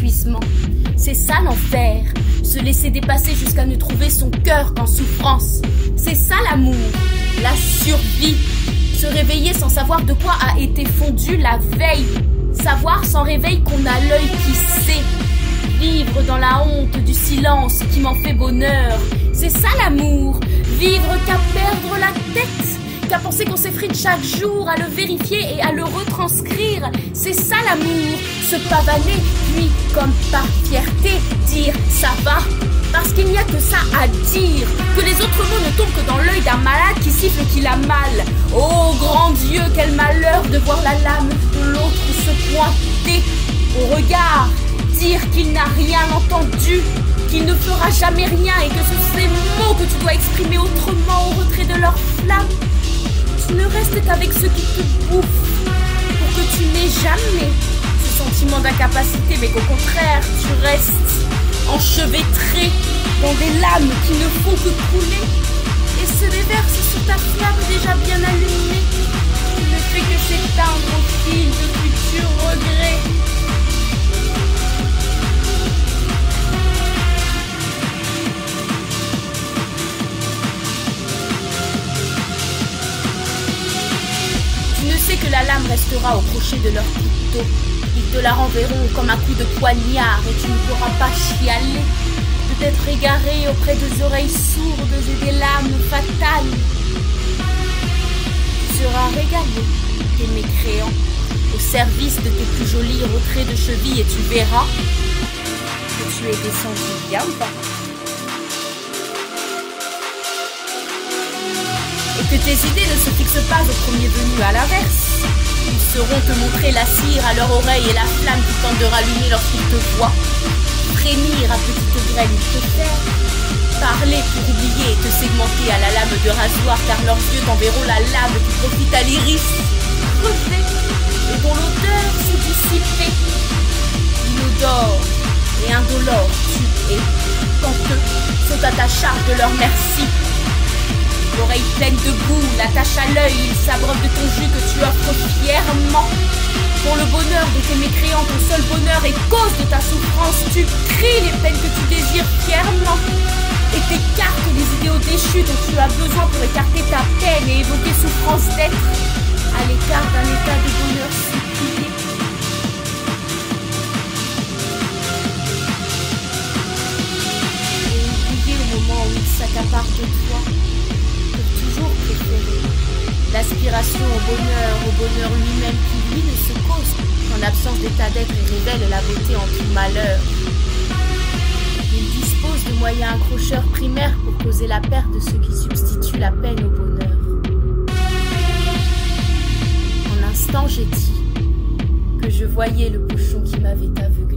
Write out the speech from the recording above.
l'épuisement. C'est ça l'enfer, se laisser dépasser jusqu'à ne trouver son cœur qu'en souffrance. C'est ça l'amour, la survie. Se réveiller sans savoir de quoi a été fondu la veille. Savoir sans réveil qu'on a l'œil qui sait. Vivre dans la honte du silence qui m'en fait bonheur. C'est ça l'amour, vivre qu'à perdre la tête, qu'à penser qu'on s'effrite chaque jour, à le vérifier et à le retranscrire. C'est ça l'amour, se pavaner, puis comme par fierté, dire ça va. Parce qu'il n'y a que ça à dire, que les autres mots ne tombent que dans l'œil d'un malade qui siffle qu'il a mal. Oh grand Dieu, quel malheur de voir la lame de l'autre se pointer au regard, dire qu'il n'a rien entendu, qu'il ne fera jamais rien et que ce sont ces mots que tu dois exprimer autrement au retrait de leur flamme. Tu ne restes qu'avec ceux qui te bouffent pour que tu n'aies jamais ce sentiment d'incapacité, mais qu'au contraire tu restes enchevêtré dans des lames qui ne font que couler et se déversent sur ta flamme déjà bien allumée, qui ne fait que s'éteindre au fil de futurs regrets. Tu ne sais que la lame restera au crochet de leur couteau. Ils te la renverront comme un coup de poignard et tu ne pourras pas chialer, peut-être égaré auprès des oreilles sourdes et des lames fatales. Tu seras régalé des mécréants au service de tes plus jolis retraits de cheville et tu verras que tu es descendu bien bas. Et que tes idées ne se fixent pas au premier venu, à l'inverse. Ils sauront te montrer la cire à leur oreille et la flamme qui tente de rallumer lorsqu'ils te voient. Frémir à petites graines, te faire parler pour oublier et te segmenter à la lame de rasoir, car leurs yeux t'enverront la lame qui profite à l'iris crevé et dont l'odeur s'est dissipée. Inodore et indolore tu es quand eux sont à ta charge de leur merci. L'oreille pleine de goût, la tache à l'œil, ils s'abreuvent de ton jus que tu offres fièrement. Pour le bonheur de tes mécréants, ton seul bonheur est cause de ta souffrance. Tu cries les peines que tu désires fièrement et t'écartes les idéaux déchus dont tu as besoin pour écarter ta peine et évoquer souffrance d'être à l'écart d'un état de bonheur supplié. Et oublier au moment où il s'accapare de toi. Toujours préféré l'aspiration au bonheur lui-même qui lui ne se cause qu'en absence d'état d'être et révèle la beauté en tout malheur. Il dispose de moyens accrocheurs primaires pour causer la perte de ceux qui substituent la peine au bonheur. En un instant j'ai dit que je voyais le bouchon qui m'avait aveuglé.